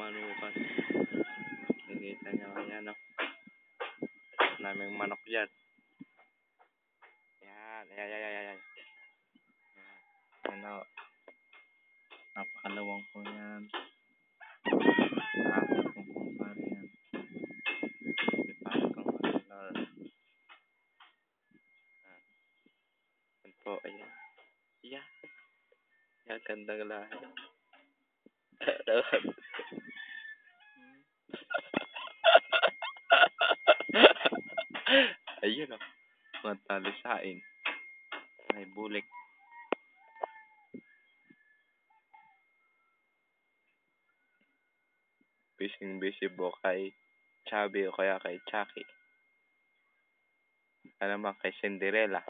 manukan. Nakikita niyo yan, no? Naming manok dyan. Yan. Yan. Ano? Napakalawang po yan. Nakakit kong kumpare yan. Ipari kong alor. Yan po, ayan. Yan. Yan, gandang lahi. Ayun, oh. Mga talisain. May bulik. Busy po kay Chubby o kaya kay Chucky. Ano naman kay Cinderella.